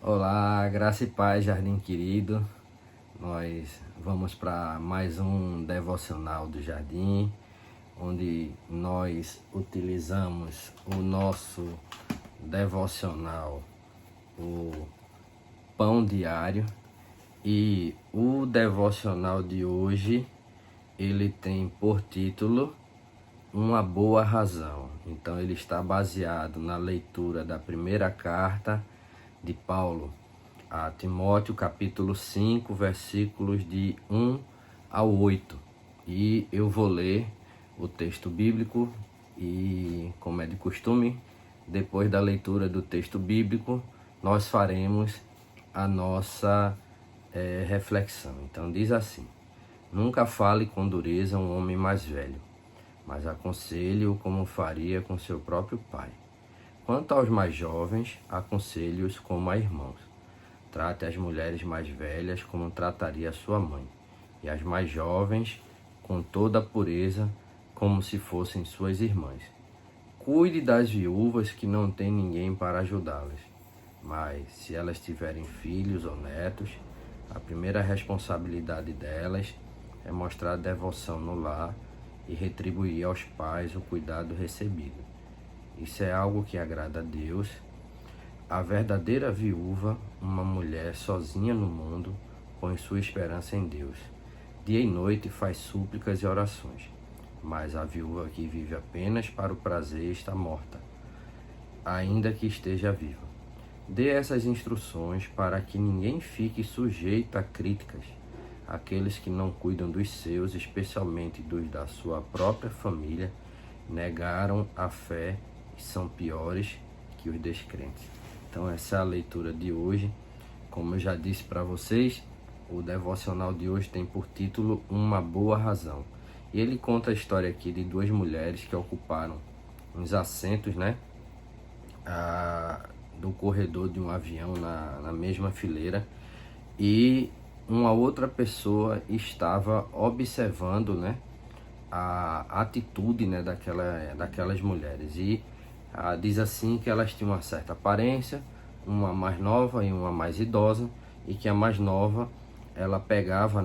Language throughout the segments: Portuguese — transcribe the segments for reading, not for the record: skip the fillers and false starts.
Olá, graça e paz, Jardim querido. Nós vamos para mais um devocional do Jardim, onde nós utilizamos o nosso devocional, o Pão Diário. E o devocional de hoje, ele tem por título Uma Boa Razão. Então ele está baseado na leitura da primeira carta de Paulo a Timóteo, capítulo 5, versículos de 1 ao 8. E eu vou ler o texto bíblico e, como é de costume, depois da leitura do texto bíblico, nós faremos a nossa reflexão. Então diz assim: Nunca fale com dureza um homem mais velho, mas aconselhe-o como faria com seu próprio pai. Quanto aos mais jovens, aconselhe-os como a irmãos. Trate as mulheres mais velhas como trataria a sua mãe, e as mais jovens com toda a pureza, como se fossem suas irmãs. Cuide das viúvas que não têm ninguém para ajudá-las, mas se elas tiverem filhos ou netos, a primeira responsabilidade delas é mostrar devoção no lar e retribuir aos pais o cuidado recebido. Isso é algo que agrada a Deus. A verdadeira viúva, uma mulher sozinha no mundo, põe sua esperança em Deus. Dia e noite faz súplicas e orações, mas a viúva que vive apenas para o prazer está morta, ainda que esteja viva. Dê essas instruções para que ninguém fique sujeito a críticas. Aqueles que não cuidam dos seus, especialmente dos da sua própria família, negaram a fé e são piores que os descrentes. Então essa é a leitura de hoje. Como eu já disse para vocês, o devocional de hoje tem por título Uma Boa Razão. E ele conta a história aqui de duas mulheres que ocuparam uns assentos, do corredor de um avião na mesma fileira, e uma outra pessoa estava observando, a atitude, daquelas mulheres. E diz assim que elas tinham uma certa aparência, uma mais nova e uma mais idosa, e que a mais nova, ela pegava,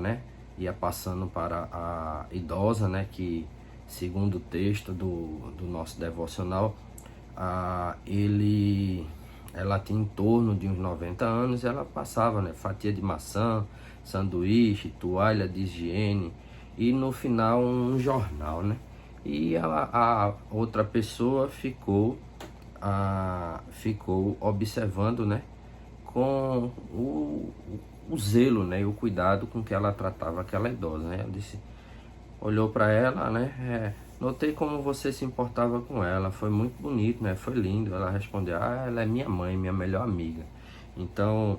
ia passando para a idosa, que segundo o texto do nosso devocional, ela tinha em torno de uns 90 anos, e ela passava, fatia de maçã, sanduíche, toalha de higiene e no final um jornal, E a outra pessoa ficou observando, com o zelo, e o cuidado com que ela tratava aquela idosa, Ela olhou para ela, notei como você se importava com ela, foi muito bonito, foi lindo. Ela respondeu: ela é minha mãe, minha melhor amiga. Então,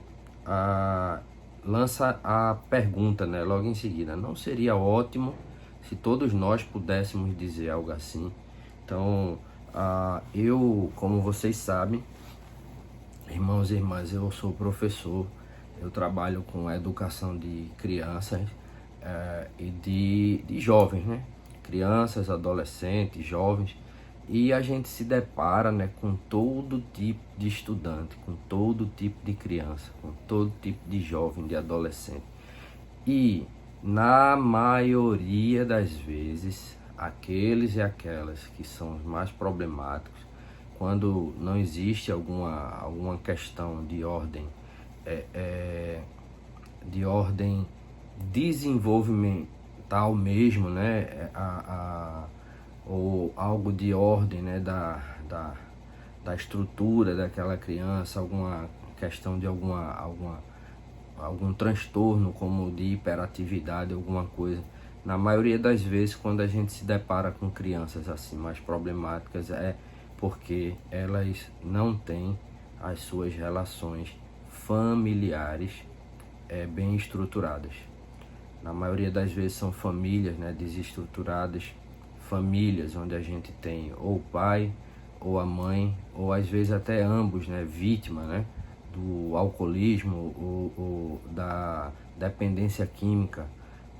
lança a pergunta, logo em seguida: não seria ótimo se todos nós pudéssemos dizer algo assim? Então, eu, como vocês sabem, irmãos e irmãs, eu sou professor, eu trabalho com a educação de crianças e de jovens, crianças, adolescentes, jovens, e a gente se depara, com todo tipo de estudante, com todo tipo de criança, com todo tipo de jovem, de adolescente. E na maioria das vezes, aqueles e aquelas que são os mais problemáticos, quando não existe alguma questão de ordem desenvolvimental mesmo, ou algo de ordem, da estrutura daquela criança, alguma questão de algum transtorno, como de hiperatividade, alguma coisa. Na maioria das vezes, quando a gente se depara com crianças assim mais problemáticas, é porque elas não têm as suas relações familiares bem estruturadas. Na maioria das vezes são famílias desestruturadas, famílias onde a gente tem ou o pai ou a mãe, ou às vezes até ambos, vítima do alcoolismo ou da dependência química,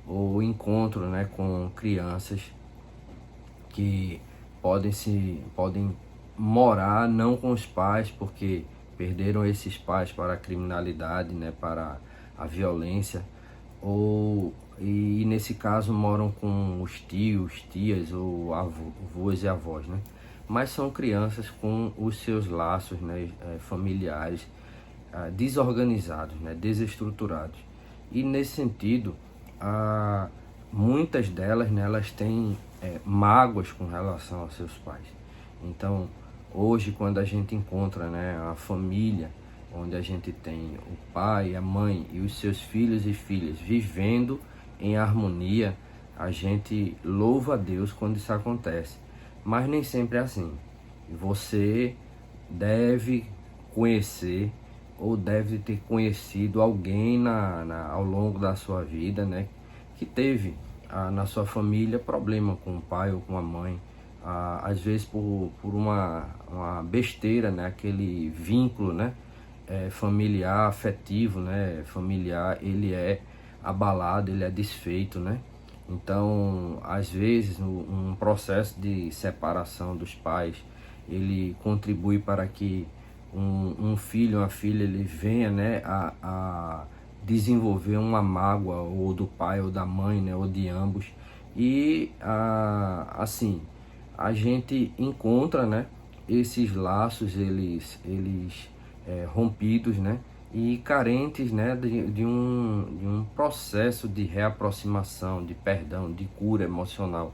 ou encontro com crianças que podem morar não com os pais porque perderam esses pais para a criminalidade, né, para a violência, e nesse caso moram com os tios, tias ou avós e avós, né? Mas são crianças com os seus laços, né, familiares desorganizados, né, desestruturados. E nesse sentido, muitas delas, né, elas têm mágoas com relação aos seus pais. Então, hoje, quando a gente encontra, né, a família, onde a gente tem o pai, a mãe e os seus filhos e filhas vivendo em harmonia, a gente louva a Deus quando isso acontece. Mas nem sempre é assim. Você deve conhecer ou deve ter conhecido alguém ao longo da sua vida, né, que teve na sua família problema com o pai ou com a mãe, às vezes por uma besteira, né, aquele vínculo, né, familiar, afetivo, né, familiar, ele é abalado, ele é desfeito, né? Então, às vezes, um processo de separação dos pais, ele contribui para que um filho, uma filha, ele venha, né, a desenvolver uma mágoa, ou do pai ou da mãe, né, ou de ambos. E assim, a gente encontra, né, esses laços, eles rompidos, né, e carentes, né, de um processo de reaproximação, de perdão, de cura emocional.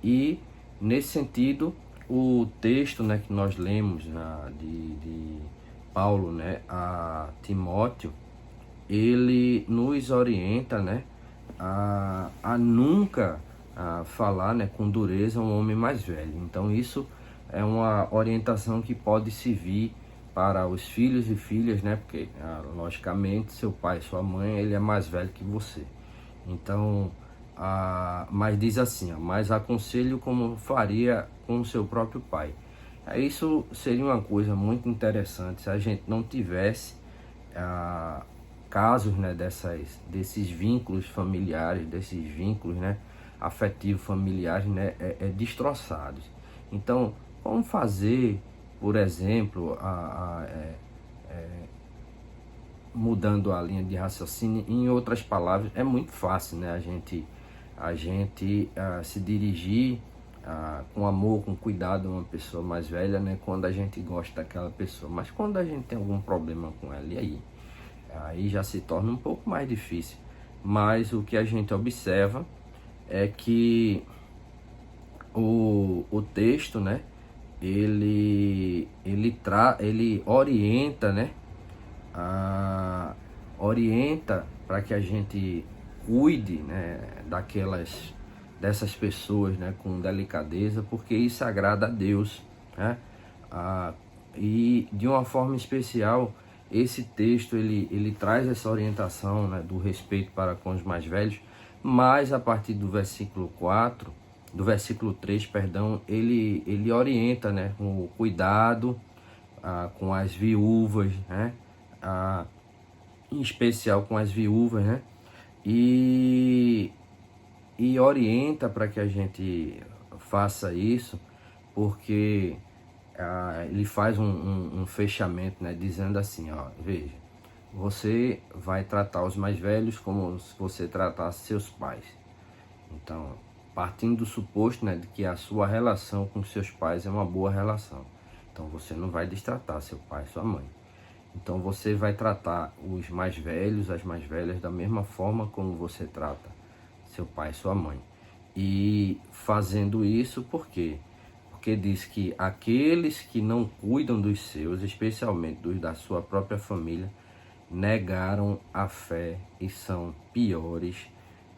E nesse sentido, o texto, né, que nós lemos de Paulo, né, a Timóteo, ele nos orienta, né, a nunca falar, né, com dureza um homem mais velho. Então isso é uma orientação que pode servir para os filhos e filhas, né, porque logicamente seu pai, sua mãe, ele é mais velho que você. Então, mas diz assim, mas aconselho como faria com o seu próprio pai. Isso seria uma coisa muito interessante se a gente não tivesse casos, né, desses vínculos familiares, desses vínculos, né, afetivos familiares, né, destroçados. Então, como fazer, por exemplo, mudando a linha de raciocínio, em outras palavras, é muito fácil, né, a gente se dirigir com amor, com cuidado a uma pessoa mais velha, né, quando a gente gosta daquela pessoa. Mas quando a gente tem algum problema com ela, e aí já se torna um pouco mais difícil. Mas o que a gente observa é que o texto, né, ele orienta, né, orienta para que a gente cuide, né, dessas pessoas, né, com delicadeza, porque isso agrada a Deus, né? E de uma forma especial, esse texto ele traz essa orientação, né, do respeito para com os mais velhos, mas a partir do versículo 3, perdão, ele orienta, né, com o cuidado com as viúvas, né, em especial com as viúvas, né, e orienta para que a gente faça isso, porque ele faz um fechamento, né, dizendo assim, veja, você vai tratar os mais velhos como se você tratasse seus pais. Então, partindo do suposto, né, de que a sua relação com seus pais é uma boa relação. Então, você não vai destratar seu pai, sua mãe. Então, você vai tratar os mais velhos, as mais velhas, da mesma forma como você trata seu pai e sua mãe. E fazendo isso, por quê? Porque diz que aqueles que não cuidam dos seus, especialmente dos da sua própria família, negaram a fé e são piores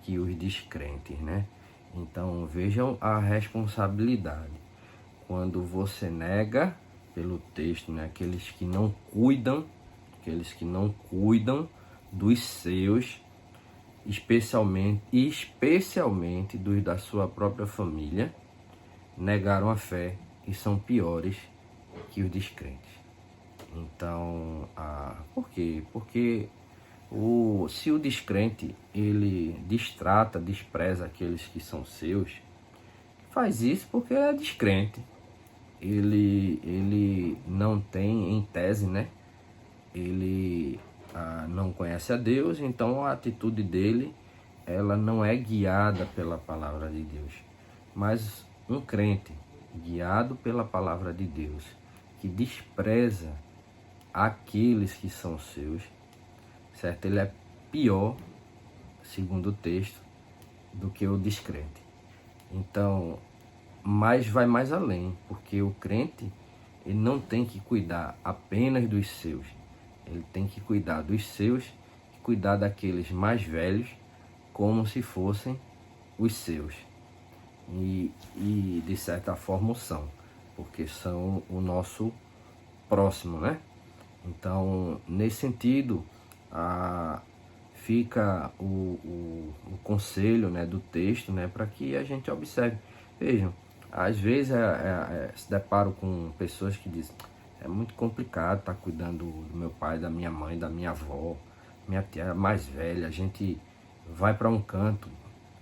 que os descrentes, né? Então vejam a responsabilidade. Quando você nega, pelo texto, né, aqueles que não cuidam dos seus, especialmente dos da sua própria família, negaram a fé e são piores que os descrentes. Então, por quê? Porque se o descrente ele despreza aqueles que são seus, faz isso porque ele é descrente. ele não tem, em tese, né? Ele não conhece a Deus, então a atitude dele, ela não é guiada pela palavra de Deus. Mas um crente guiado pela palavra de Deus, que despreza aqueles que são seus, certo? Ele é pior, segundo o texto, do que o descrente. Então, mas vai mais além, porque o crente, ele não tem que cuidar apenas dos seus, ele tem que cuidar dos seus e cuidar daqueles mais velhos como se fossem os seus. E de certa forma são, porque são o nosso próximo, né? Então, nesse sentido, fica o conselho, né, do texto, né, para que a gente observe. Vejam, às vezes se deparo com pessoas que dizem: é muito complicado estar cuidando do meu pai, da minha mãe, da minha avó, minha tia mais velha, a gente vai para um canto,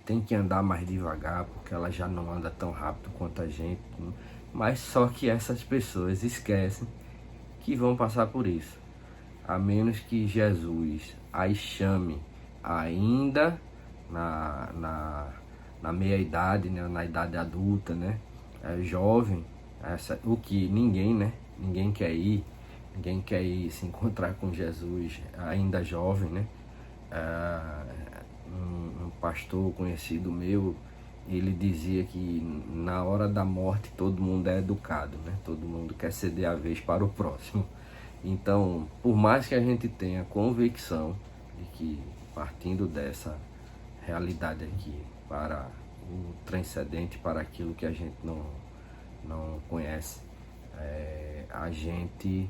tem que andar mais devagar, porque ela já não anda tão rápido quanto a gente. Mas só que essas pessoas esquecem que vão passar por isso, a menos que Jesus as chame ainda na meia-idade, né, na idade adulta, né, jovem, o que ninguém quer ir, se encontrar com Jesus ainda jovem, né. Um pastor conhecido meu, ele dizia que na hora da morte todo mundo é educado, né? Todo mundo quer ceder a vez para o próximo. Então, por mais que a gente tenha convicção de que, partindo dessa realidade aqui para o transcendente, para aquilo que a gente não conhece, a gente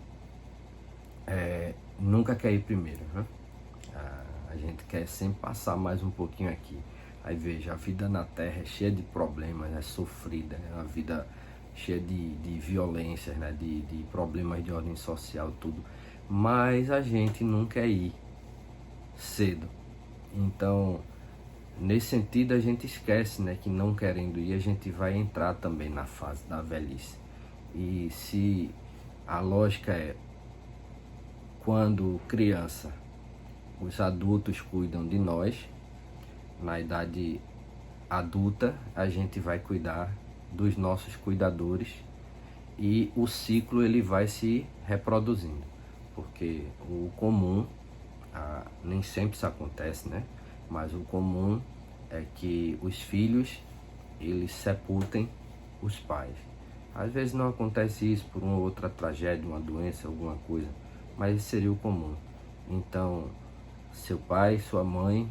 nunca quer ir primeiro, né? A gente quer sempre passar mais um pouquinho aqui. Aí veja, a vida na Terra é cheia de problemas, é sofrida, é uma vida cheia de violências, né? de problemas de ordem social, tudo. Mas a gente não quer ir cedo. Então, nesse sentido, a gente esquece, né, que não querendo ir, a gente vai entrar também na fase da velhice. E se a lógica é, quando criança, os adultos cuidam de nós, na idade adulta a gente vai cuidar dos nossos cuidadores, e o ciclo ele vai se reproduzindo, porque o comum, nem sempre isso acontece, né? Mas o comum é que os filhos eles sepultem os pais. Às vezes não acontece isso por uma outra tragédia, uma doença, alguma coisa, mas esse seria o comum. Então, seu pai, sua mãe,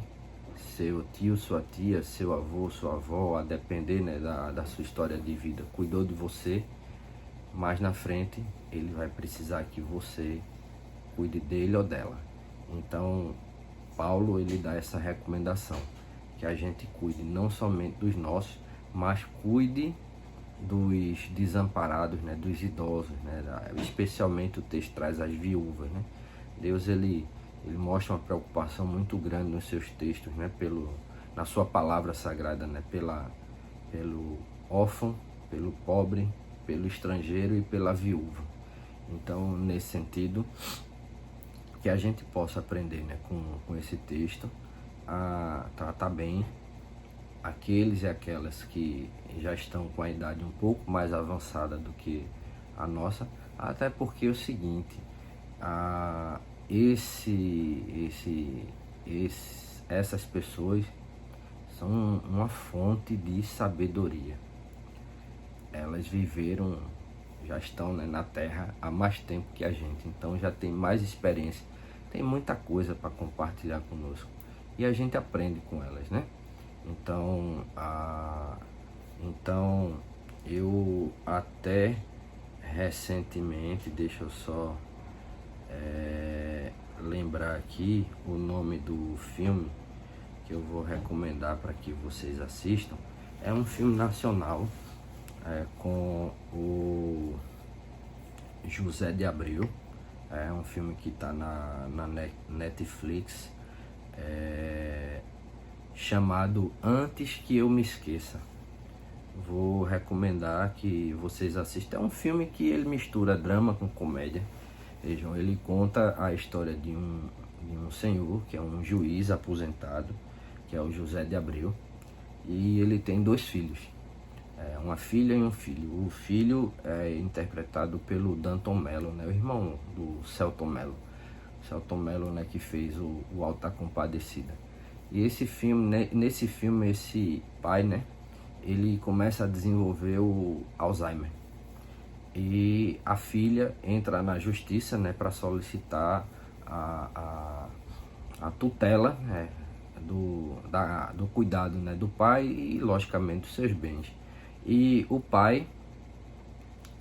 seu tio, sua tia, seu avô, sua avó, a depender, né, da sua história de vida, cuidou de você, mais na frente ele vai precisar que você cuide dele ou dela. Então, Paulo ele dá essa recomendação, que a gente cuide não somente dos nossos, mas cuide dos desamparados, né, dos idosos, né, especialmente o texto traz as viúvas, né. Deus ele mostra uma preocupação muito grande nos seus textos, né, na sua palavra sagrada, né, pelo órfão, pelo pobre, pelo estrangeiro e pela viúva. Então, nesse sentido, que a gente possa aprender, né, com esse texto, a tratar bem aqueles e aquelas que já estão com a idade um pouco mais avançada do que a nossa, até porque é o seguinte, essas pessoas são uma fonte de sabedoria. Elas viveram, já estão, né, na Terra há mais tempo que a gente, então já tem mais experiência, tem muita coisa para compartilhar conosco e a gente aprende com elas, né? Então eu até recentemente, deixa eu só lembrar aqui o nome do filme que eu vou recomendar para que vocês assistam. É um filme nacional, com o José de Abreu. É um filme que está na Netflix, chamado Antes que Eu Me Esqueça. vou recomendar que vocês assistam. É um filme que ele mistura drama com comédia. Vejam, ele conta a história de um senhor, que é um juiz aposentado, que é o José de Abreu, e ele tem 2 filhos, uma filha e um filho. O filho é interpretado pelo Danton Mello, né, o irmão do Selton Mello. Selton Mello, né, que fez o Auto da Compadecida. E esse filme, né, nesse filme, esse pai, né, ele começa a desenvolver o Alzheimer. E a filha entra na justiça, né, para solicitar a tutela, né, do cuidado, né, do pai e, logicamente, dos seus bens. E o pai,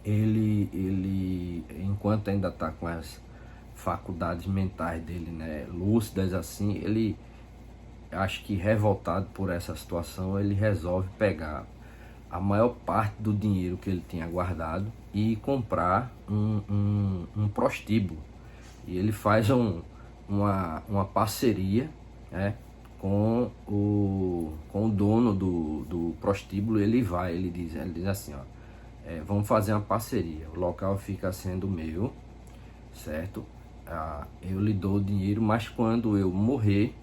ele enquanto ainda está com as faculdades mentais dele, né, lúcidas assim, ele, acho que revoltado por essa situação, ele resolve pegar a maior parte do dinheiro que ele tinha guardado e comprar um prostíbulo. E ele faz uma parceria, né, com o dono do prostíbulo. Ele diz assim, ó, vamos fazer uma parceria, o local fica sendo meu, certo? Eu lhe dou o dinheiro, mas quando eu morrer,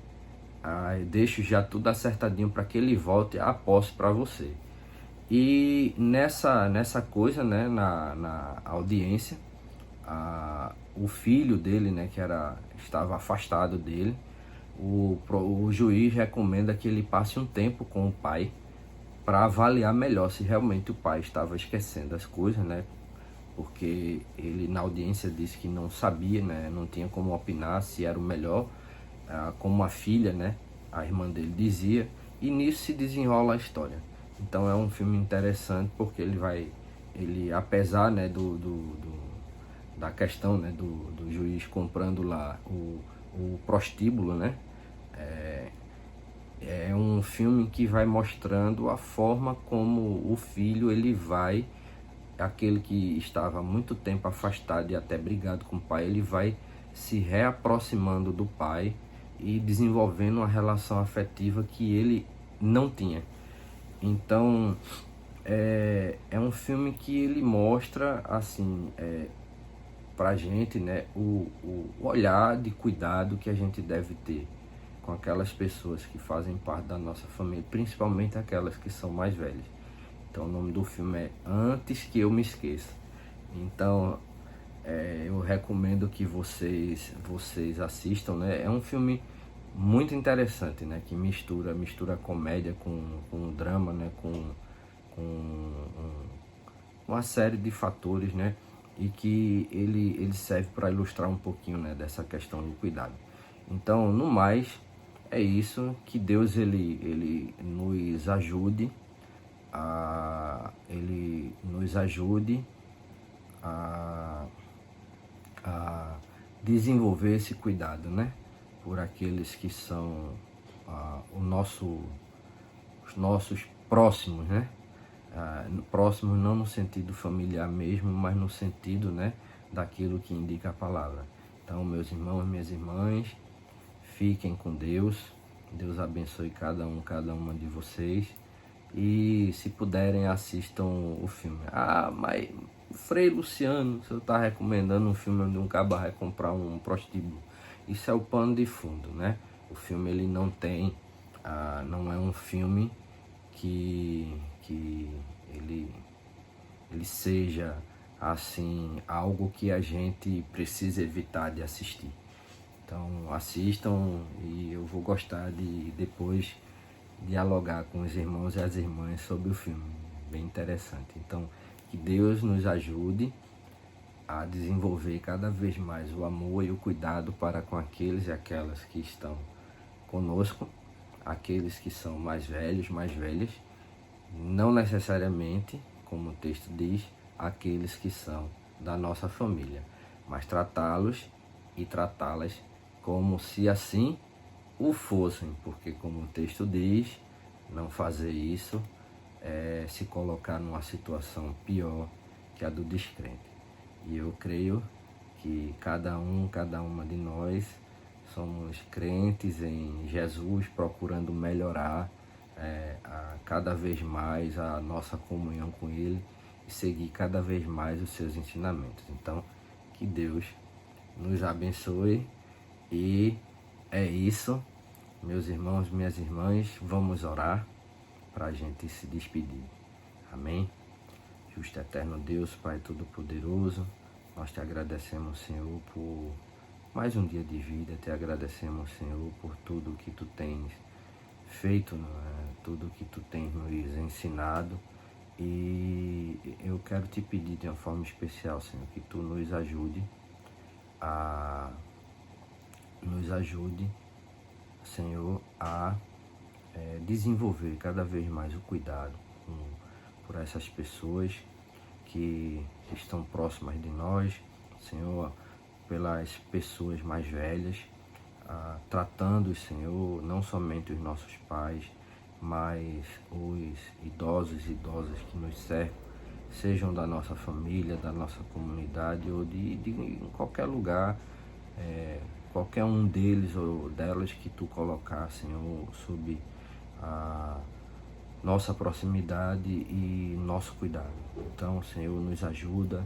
eu deixo já tudo acertadinho para que ele volte a posse para você. E nessa coisa, né, na audiência, o filho dele, né, que estava afastado dele, o juiz recomenda que ele passe um tempo com o pai para avaliar melhor se realmente o pai estava esquecendo as coisas, né, porque ele na audiência disse que não sabia, né, não tinha como opinar se era o melhor, como a filha, né, a irmã dele dizia, e nisso se desenrola a história. Então é um filme interessante porque ele apesar, né, da questão, né, do juiz comprando lá o prostíbulo, né, é um filme que vai mostrando a forma como o filho, aquele que estava há muito tempo afastado e até brigado com o pai, ele vai se reaproximando do pai e desenvolvendo uma relação afetiva que ele não tinha. Então é um filme que ele mostra assim, pra gente, né, o olhar de cuidado que a gente deve ter com aquelas pessoas que fazem parte da nossa família, principalmente aquelas que são mais velhas. Então o nome do filme é Antes que Eu Me Esqueça. Então eu recomendo que vocês assistam, né? É um filme muito interessante, né? Que mistura comédia com drama, né? Com uma série de fatores, né? E que ele serve para ilustrar um pouquinho, né, dessa questão do cuidado. Então, no mais, é isso. Que Deus ele nos ajude a desenvolver esse cuidado, né, por aqueles que são os nossos próximos, né? Próximos não no sentido familiar mesmo, mas no sentido, né, daquilo que indica a palavra. Então, meus irmãos, minhas irmãs, fiquem com Deus. Deus abençoe cada uma de vocês. E se puderem, assistam o filme. Mas Frei Luciano, o senhor está recomendando um filme onde um caba vai comprar um prostíbulo. Isso é o pano de fundo, né? O filme ele não tem, não é um filme que ele seja assim algo que a gente precisa evitar de assistir. Então assistam e eu vou gostar de depois dialogar com os irmãos e as irmãs sobre o filme, bem interessante. Então que Deus nos ajude a desenvolver cada vez mais o amor e o cuidado para com aqueles e aquelas que estão conosco, aqueles que são mais velhos, mais velhas, não necessariamente, como o texto diz, aqueles que são da nossa família, mas tratá-los e tratá-las como se assim o fossem, porque como o texto diz, não fazer isso é se colocar numa situação pior que a do descrente. E eu creio que cada uma de nós somos crentes em Jesus, procurando melhorar a cada vez mais a nossa comunhão com Ele e seguir cada vez mais os seus ensinamentos. Então, que Deus nos abençoe e é isso, meus irmãos, minhas irmãs, vamos orar para a gente se despedir. Amém? Justo e eterno Deus, Pai Todo-Poderoso, nós te agradecemos, Senhor, por mais um dia de vida, te agradecemos, Senhor, por tudo que tu tens feito, tudo que tu tens nos ensinado, e eu quero te pedir de uma forma especial, Senhor, que tu nos ajude, Senhor, a desenvolver cada vez mais o cuidado por essas pessoas que estão próximas de nós, Senhor, pelas pessoas mais velhas, tratando, Senhor, não somente os nossos pais, mas os idosos e idosas que nos cercam, sejam da nossa família, da nossa comunidade ou de qualquer lugar, qualquer um deles ou delas que tu colocar, Senhor, sob a nossa proximidade e nosso cuidado. Então, Senhor, nos ajuda,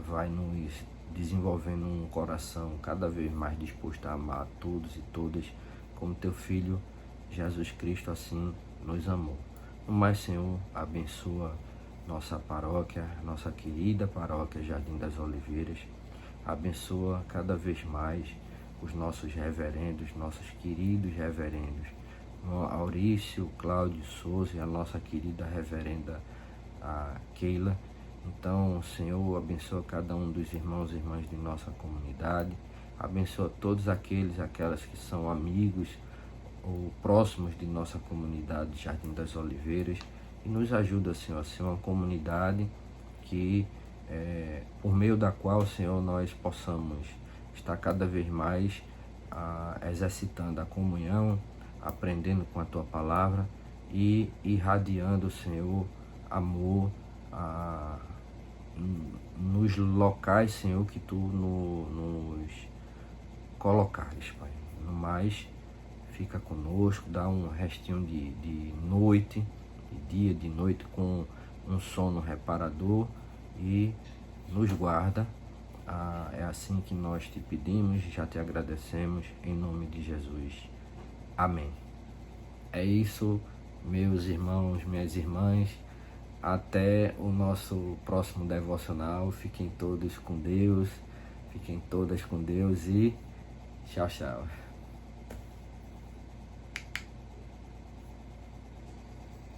vai nos desenvolvendo um coração cada vez mais disposto a amar todos e todas, como teu Filho Jesus Cristo assim nos amou. No mais, Senhor, abençoa nossa paróquia, nossa querida paróquia Jardim das Oliveiras. Abençoa cada vez mais os nossos reverendos, nossos queridos reverendos, Aurício, Cláudio Souza e a nossa querida reverenda Keila. Então, Senhor, abençoa cada um dos irmãos e irmãs de nossa comunidade. Abençoa todos aquelas que são amigos ou próximos de nossa comunidade Jardim das Oliveiras. E nos ajuda, Senhor, a ser uma comunidade que, por meio da qual, Senhor, nós possamos estar cada vez mais exercitando a comunhão, aprendendo com a Tua Palavra e irradiando, Senhor, amor nos locais, Senhor, que Tu nos colocares, Pai. No mais, fica conosco, dá um restinho de noite, de noite, com um sono reparador e nos guarda. É assim que nós te pedimos, já te agradecemos, em nome de Jesus. Amém. É isso, meus irmãos, minhas irmãs. Até o nosso próximo devocional. Fiquem todos com Deus, fiquem todas com Deus e tchau, tchau.